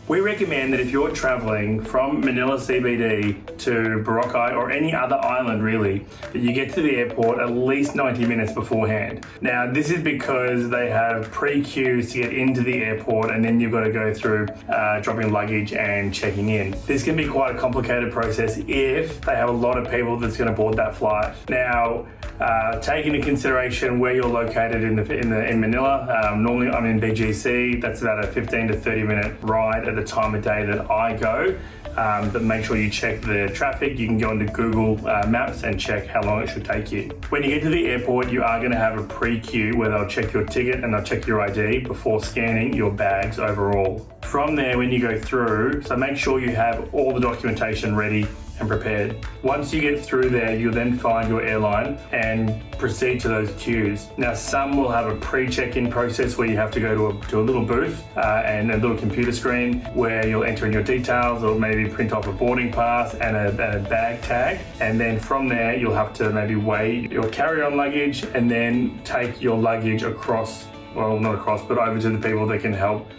We recommend that if you're traveling from Manila CBD to Boracay or any other island really, that you get to the airport at least 90 minutes beforehand. Now, this is because they have pre-queues to get into the airport, and then you've got to go through dropping luggage and checking in. This can be quite a complicated process if they have a lot of people that's going to board that flight. Now, take into consideration where you're located in Manila. Normally I'm in BGC. That's about a 15 to 30 minute ride at the time of day that I go. But make sure you check the traffic. You can go into Google Maps and check how long it should take you. When you get to the airport, you are going to have a pre-queue where they'll check your ticket and they'll check your ID before scanning your bags overall. From there, when you go through, so make sure you have all the documentation ready and prepared. Once you get through there, you'll then find your airline and proceed to those queues. Now, some will have a pre-check-in process where you have to go to a little booth and a little computer screen where you'll enter in your details or maybe print off a boarding pass and a bag tag. And then from there, you'll have to maybe weigh your carry-on luggage and then take your luggage across, well, not across, but over to the people that can help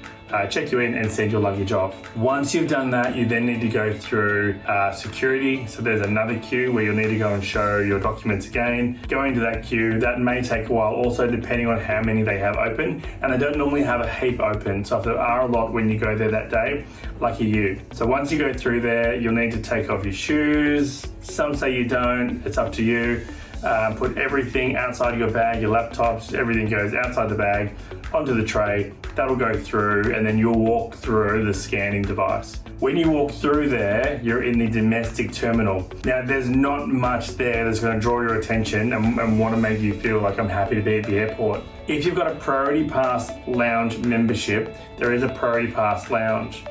check you in and send your luggage off. Once you've done that, you then need to go through security. So there's another queue where you'll need to go and show your documents again. Going to that queue, that may take a while also depending on how many they have open. And they don't normally have a heap open. So if there are a lot when you go there that day, lucky you. So once you go through there, you'll need to take off your shoes. Some say you don't, it's up to you. Put everything outside of your bag, your laptops, everything goes outside the bag, onto the tray. That'll go through and then you'll walk through the scanning device. When you walk through there, you're in the domestic terminal. Now, there's not much there that's going to draw your attention and want to make you feel like I'm happy to be at the airport. If you've got a Priority Pass Lounge membership, there is a Priority Pass Lounge.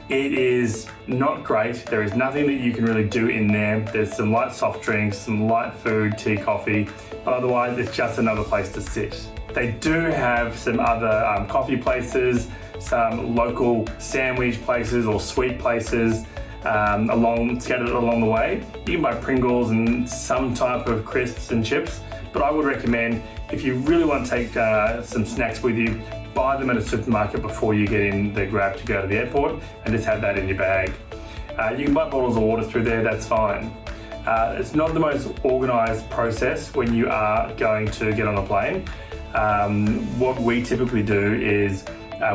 It is not great. There is nothing that you can really do in there. There's some light soft drinks, some light food, tea, coffee, but otherwise it's just another place to sit. They do have some other coffee places, some local sandwich places or sweet places scattered along the way. You can buy Pringles and some type of crisps and chips, but I would recommend if you really want to take some snacks with you, buy them at a supermarket before you get in the Grab to go to the airport and just have that in your bag. You can buy bottles of water through there, that's fine. It's not the most organised process when you are going to get on a plane. What we typically do is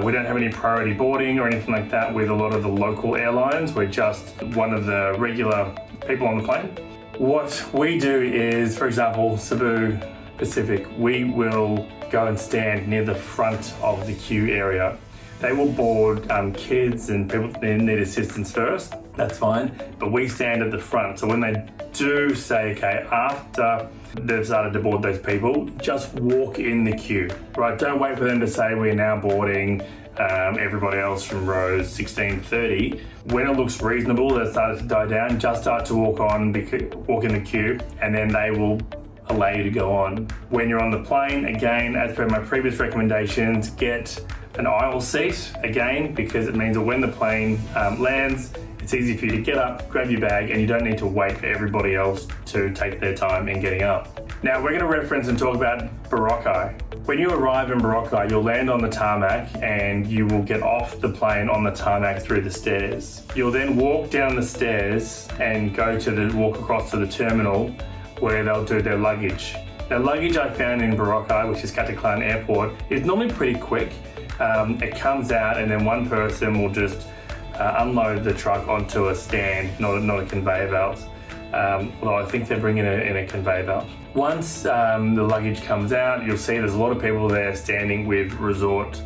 we don't have any priority boarding or anything like that with a lot of the local airlines. We're just one of the regular people on the plane. What we do is, for example, Cebu Pacific, we will go and stand near the front of the queue area. They will board kids and people that need assistance first, that's fine, but we stand at the front. So when they do say, okay, after they've started to board those people, just walk in the queue, right? Don't wait for them to say we're now boarding everybody else from rows 16, 30. When it looks reasonable, they've started to die down, just start to walk in the queue, and then they will allow you to go on. When you're on the plane, again, as per my previous recommendations, get an aisle seat, again, because it means that when the plane lands, it's easy for you to get up, grab your bag, and you don't need to wait for everybody else to take their time in getting up. Now, we're going to reference and talk about Boracay. When you arrive in Boracay, you'll land on the tarmac and you will get off the plane on the tarmac through the stairs. You'll then walk down the stairs and walk across to the terminal where they'll do their luggage. Now, luggage I found in Boracay, which is Kataklan Airport, is normally pretty quick. It comes out and then one person will just unload the truck onto a stand, not a conveyor belt. Although I think they're bringing it in a conveyor belt. Once the luggage comes out, you'll see there's a lot of people there standing with resort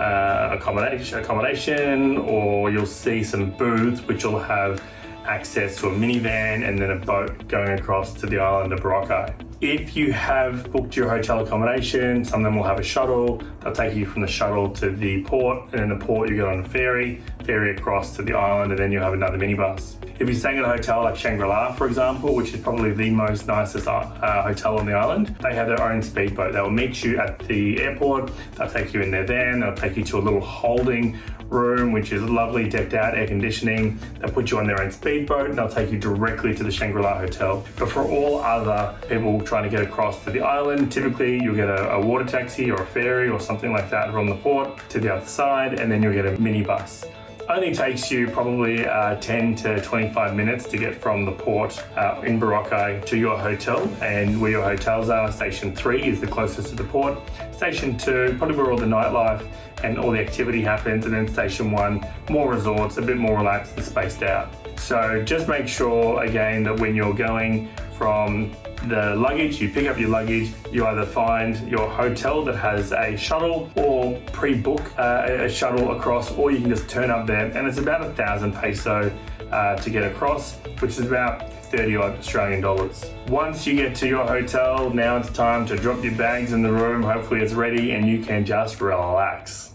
accommodation, or you'll see some booths which will have access to a minivan and then a boat going across to the island of Boracay. If you have booked your hotel accommodation, some of them will have a shuttle. They'll take you from the shuttle to the port, and in the port you get on a ferry across to the island, and then you'll have another minibus. If you're staying at a hotel like Shangri-La, for example, which is probably the most nicest hotel on the island, they have their own speedboat. They will meet you at the airport, they'll take you in their van, they'll take you to a little holding room, which is lovely, decked out, air conditioning. They'll put you on their own speedboat and they'll take you directly to the Shangri-La hotel. But for all other people trying to get across to the island, typically you'll get a water taxi or a ferry or something like that from the port to the other side, and then you'll get a minibus. Only takes you probably 10 to 25 minutes to get from the port in Boracay to your hotel, and where your hotels are. Station 3 is the closest to the port. Station 2, probably where all the nightlife and all the activity happens, and then Station 1, more resorts, a bit more relaxed and spaced out. So just make sure again that when you're going from the luggage, you pick up your luggage, you either find your hotel that has a shuttle or pre-book a shuttle across, or you can just turn up there, and it's about 1,000 peso to get across, which is about 30 odd Australian dollars. Once you get to your hotel, now it's time to drop your bags in the room. Hopefully it's ready and you can just relax.